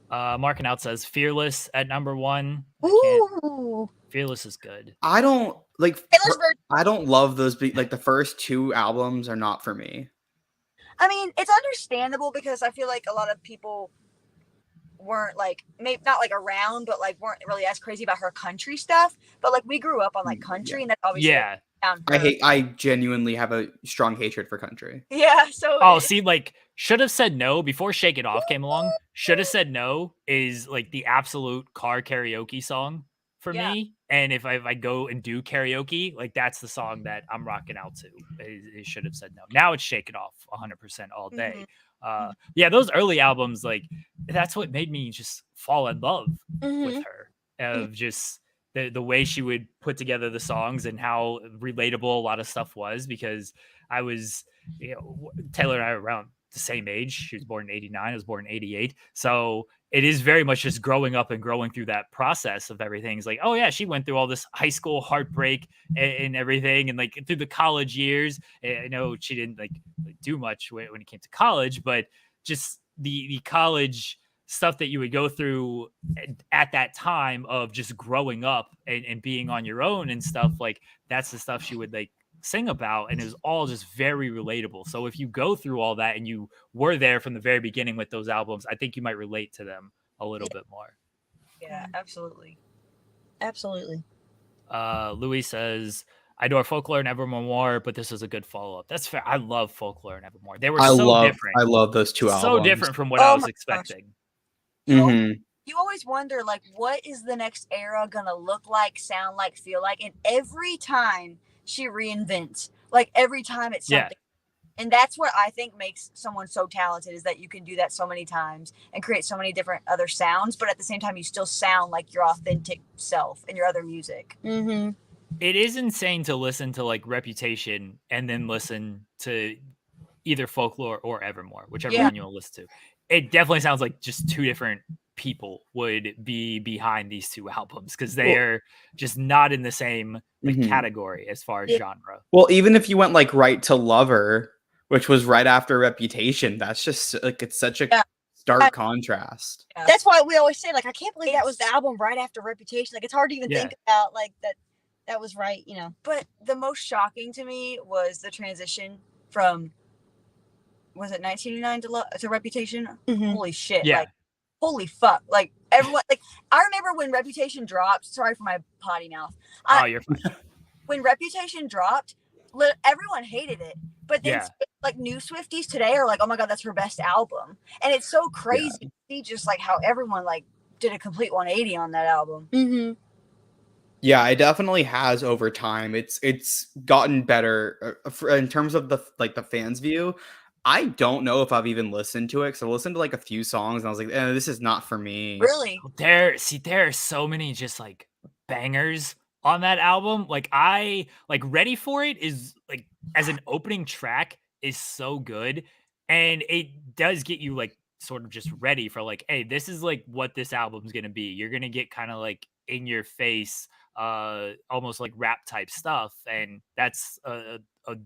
Marking Out says Fearless at number 1. Ooh. Fearless is good. I don't like Taylor's version. I don't love those like the first 2 albums are not for me. I mean, it's understandable because I feel like a lot of people weren't like, maybe not like around, but like weren't really as crazy about her country stuff. But like we grew up on like country, and that's obviously down for I genuinely have a strong hatred for country. Yeah. So see, like Should Have Said No before Shake It Off came along. Should Have Said No is like the absolute car karaoke song for me. And if I go and do karaoke, like that's the song that I'm rocking out to. It should have said no. Now it's Shake It Off 100% all day. Yeah, those early albums, like that's what made me just fall in love with her. Of just the way she would put together the songs and how relatable a lot of stuff was, because I was, Taylor and I were around the same age. She was born in 89. I was born in 88. So it is very much just growing up and growing through that process of everything. It's like, oh yeah, she went through all this high school heartbreak and everything, and like through the college years. I know she didn't like do much when it came to college, but just the college stuff that you would go through at that time of just growing up and being on your own and stuff, like that's the stuff she would like sing about, and it was all just very relatable. So if you go through all that and you were there from the very beginning with those albums, I think you might relate to them a little bit more. Yeah, absolutely. Louis says, I adore Folklore and Evermore, but this is a good follow-up. That's fair. I love Folklore and Evermore. They were different. I love those two albums. So different from what I was expecting. You always wonder, like, what is the next era gonna look like, sound like, feel like? And every time she reinvents, like every time it's something. And that's what I think makes someone so talented, is that you can do that so many times and create so many different other sounds, but at the same time you still sound like your authentic self in your other music. It is insane to listen to like Reputation and then listen to either Folklore or Evermore, whichever one you'll listen to. It definitely sounds like just two different people would be behind these two albums, because they are just not in the same category as far as genre. Well, even if you went like Right to Lover, which was right after Reputation, that's just like, it's such a stark contrast. That's why we always say, like, I can't believe that was the album right after Reputation. Like, it's hard to even think about like that was right, But the most shocking to me was the transition from, was it 1989 to Reputation? Holy shit. Like, holy fuck. Like, everyone, like, I remember when Reputation dropped, sorry for my potty mouth. You're fine. When Reputation dropped, everyone hated it. But then, like, new Swifties today are like, oh my God, that's her best album. And it's so crazy to see just, like, how everyone, like, did a complete 180 on that album. Yeah, it definitely has over time. It's gotten better in terms of the fans' view. I don't know if I've even listened to it, because I listened to like a few songs and I was like, this is not for me. Really? There are so many just like bangers on that album. Like I like Ready for It is like, as an opening track, is so good, and it does get you like sort of just ready for like, hey, this is like what this album's gonna be. You're gonna get kind of like in your face, almost like rap type stuff, and that's a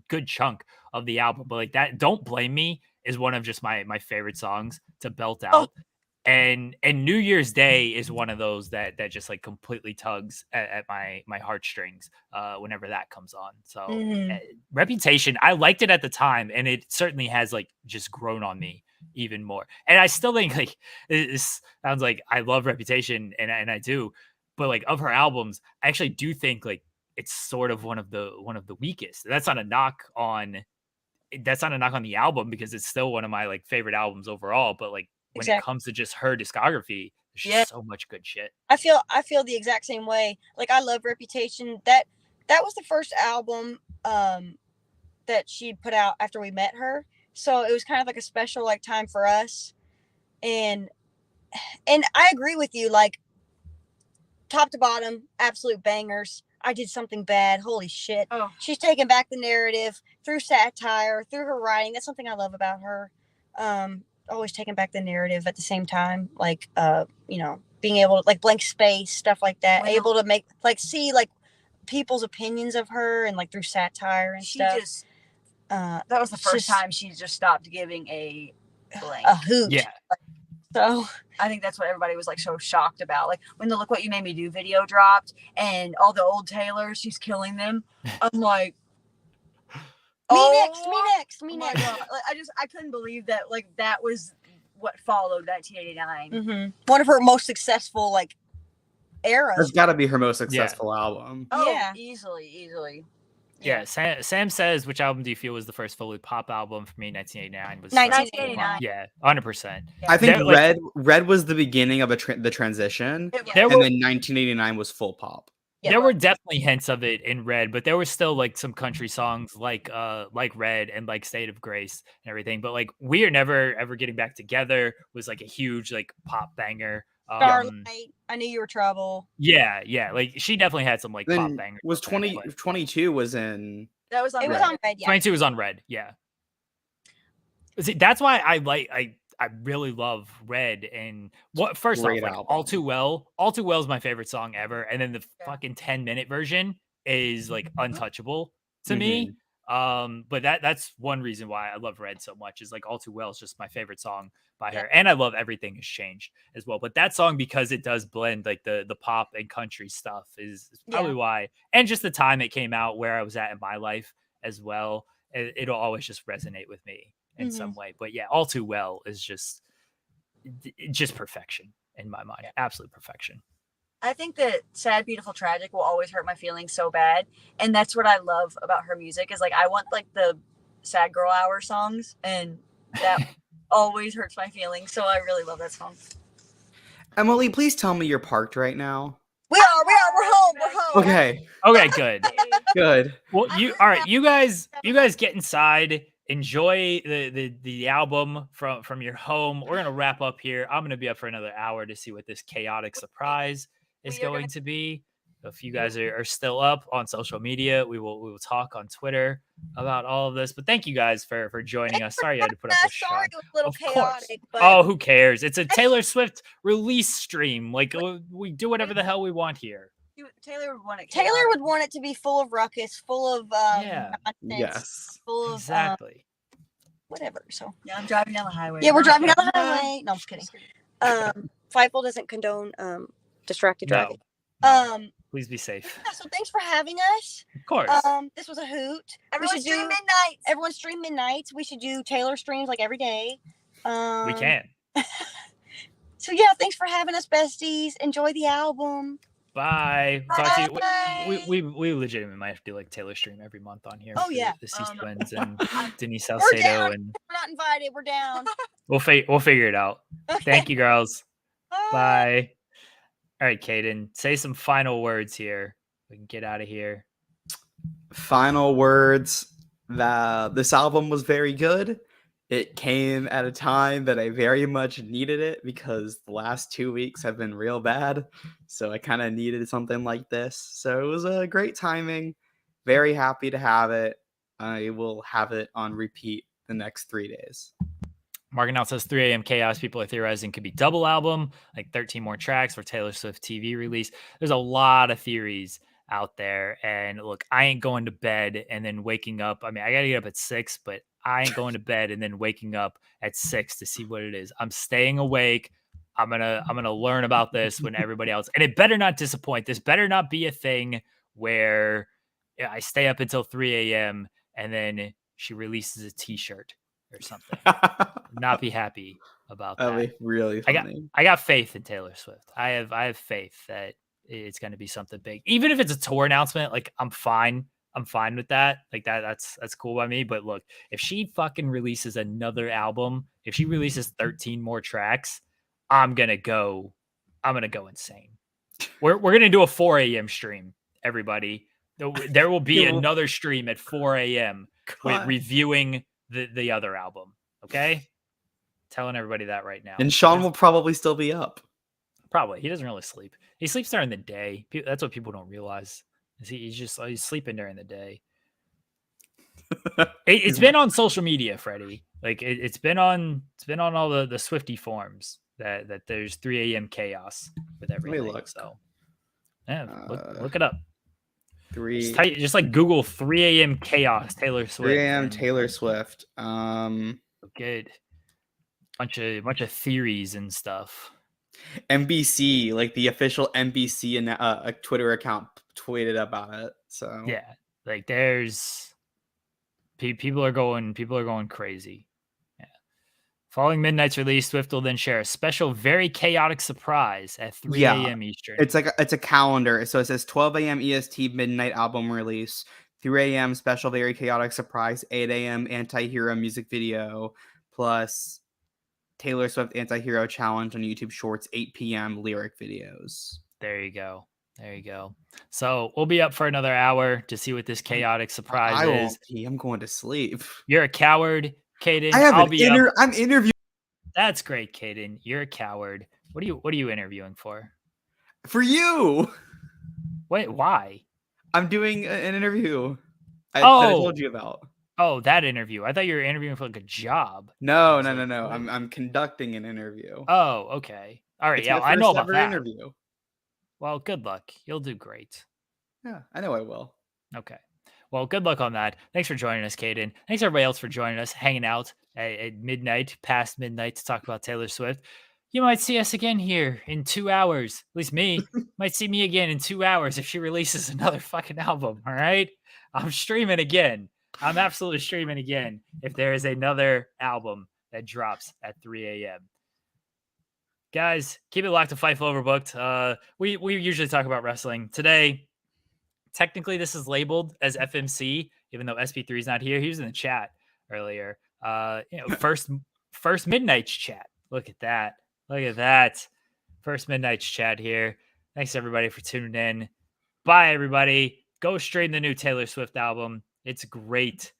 good chunk of the album. But like that Don't Blame Me is one of just my favorite songs to belt out. And New Year's Day is one of those that just like completely tugs at my heartstrings whenever that comes on. So Reputation, I liked it at the time, and it certainly has like just grown on me even more. And I still think like this sounds like I love Reputation, and I do, but like of her albums, I actually do think like it's sort of one of the weakest. That's not a knock on the album, because it's still one of my like favorite albums overall. But like when it comes to just her discography, there's just so much good shit. I feel the exact same way. Like, I love Reputation. That was the first album that she put out after we met her. So it was kind of like a special like time for us. And I agree with you, like top to bottom, absolute bangers. I Did Something Bad. Holy shit. Oh. She's taking back the narrative through satire, through her writing. That's something I love about her. Always taking back the narrative at the same time. Like, being able to, like, blank space, stuff like that. Wow. Able to make, like, see, like, people's opinions of her, and, like, through satire and stuff. That was the first time she just stopped giving a hoot. Yeah. So I think that's what everybody was like so shocked about. Like when the Look What You Made Me Do video dropped and all the old Taylors, she's killing them. I'm like, me next. Like, I couldn't believe that. Like that was what followed 1989. One of her most successful like eras. That's got to be her most successful album. Oh yeah, easily. Yeah, Sam says, which album do you feel was the first fully pop album for me? 1989 was 1989. Yeah, 100%. I think Red was the beginning of the transition, and then 1989 was full pop. there were definitely hints of it in Red, but there was still like some country songs like Red and like State of Grace and everything. But like We Are Never Ever Getting Back Together was like a huge like pop banger. Starlight, I Knew You Were Trouble. Yeah, like she definitely had some like pop Then bangers. was on there, 22 was in. That was on. It was on Red. Yeah. 22 was on Red. Yeah. See, that's why I really love Red. And what first off, Great like album. All Too Well is my favorite song ever, and then the fucking 10-minute version is like untouchable to me. But that's one reason why I love Red so much, is like All Too Well is just my favorite song by her, and I love Everything Has Changed as well. But that song, because it does blend like the pop and country stuff, is probably why, and just the time it came out, where I was at in my life as well, it'll always just resonate with me in some way. But yeah, All Too Well is just perfection in my mind. Absolute perfection. I think that Sad, Beautiful, Tragic will always hurt my feelings so bad. And that's what I love about her music, is like, I want like the sad girl hour songs, and that always hurts my feelings. So I really love that song. Emily, please tell me you're parked right now. We're home. Okay, good. Good. Well, you guys get inside, enjoy the album from your home. We're gonna wrap up here. I'm gonna be up for another hour to see what this chaotic surprise is going to be. If you guys are still up on social media, we will talk on Twitter about all of this. But thank you guys for joining us. Sorry you had to put up with Sean. Sorry, it was a little chaotic. But Oh, who cares? It's a Taylor Swift release stream. Like, we do whatever the hell we want here. Taylor would want it. Taylor would want it to be full of ruckus, full of nonsense, Yes. full of Exactly. whatever. So Yeah, I'm driving down the highway. yeah, we're driving down the highway. No, I'm just kidding. Fightful doesn't condone distracted No. driving. Please be safe. Yeah, so thanks for having us. Of course. This was a hoot. Everyone stream Midnight. Everyone stream Midnights. We should do Taylor streams like every day. We can. So yeah, thanks for having us, besties. Enjoy the album. Bye. Talk to you. Bye. We legitimately might have to do like Taylor stream every month on here. Oh, for yeah. The C Twins and Denise We're Salcedo, down. and We're not invited. We're down. we'll figure it out. Okay. Thank you, girls. Bye. All right, Kaden, say some final words here. We can get out of here. Final words. This album was very good. It came at a time that I very much needed it, because the last 2 weeks have been real bad. So I kind of needed something like this. So it was a great timing. Very happy to have it. I will have it on repeat the next 3 days. Mark out says 3 a.m. Chaos. People are theorizing could be double album, like 13 more tracks for Taylor Swift TV release. There's a lot of theories out there. And look, I ain't going to bed and then waking up. I mean, I got to get up at 6, but I ain't going to bed and then waking up at 6 to see what it is. I'm staying awake. I'm gonna learn about this when everybody else, and it better not disappoint. This better not be a thing where I stay up until 3 a.m. and then she releases a t-shirt or something. Not be happy about that. That'd be really funny. I got faith in Taylor Swift. I have faith that it's going to be something big. Even if it's a tour announcement, like I'm fine with that. Like that's cool by me. But look, if she fucking releases another album, if she releases 13 more tracks, I'm gonna go insane. We're gonna do a 4 a.m. stream, everybody. There will be another stream at 4 a.m. with reviewing the other album. Okay, telling everybody that right now. And Sean will probably still be up. Probably. He doesn't really sleep. He sleeps during the day. That's what people don't realize. He's sleeping during the day. It's been on social media, Freddie. Like it's been on all the Swiftie forums that there's 3 a.m. chaos with everything. Look. So yeah, look it up. Just like Google 3 a.m. chaos Taylor Swift. 3 a.m. Taylor Swift. Good. Bunch of theories and stuff. NBC, like the official NBC and a Twitter account tweeted about it. So yeah, like there's people are going crazy. Yeah. Following Midnight's release, Swift will then share a special, very chaotic surprise at 3 a.m. Eastern. It's a calendar. So it says 12 a.m. EST midnight album release, 3 a.m. special, very chaotic surprise, 8 a.m. anti-hero music video, plus Taylor Swift anti-hero challenge on YouTube Shorts, 8 p.m. lyric videos. There you go. There you go. So we'll be up for another hour to see what this chaotic surprise I is. won't pee. I'm going to sleep. You're a coward, Caden. I have I'll be up. I'm interviewing That's great, Caden. You're a coward. What are you interviewing for? for you. Wait, why? I'm doing an interview that I told you about. Oh, that interview. I thought you were interviewing for like a job. No. Like, I'm conducting an interview. Oh, okay. All right. It's Yeah, my I know first about ever that. interview. Well, good luck. You'll do great. Yeah, I know I will. Okay. Well, good luck on that. Thanks for joining us, Caden. Thanks everybody else for joining us, hanging out at midnight, past midnight to talk about Taylor Swift. You might see us again here in 2 hours. At least me. Might see me again in 2 hours if she releases another fucking album. All right. I'm streaming again. I'm absolutely streaming again if there is another album that drops at 3 a.m. Guys, keep it locked to Fightful Overbooked. We usually talk about wrestling. Today, technically this is labeled as FMC, even though SP3 is not here. He was in the chat earlier. First Midnight's chat. Look at that. Look at that. First Midnight's chat here. Thanks everybody for tuning in. Bye everybody. Go stream the new Taylor Swift album. It's great.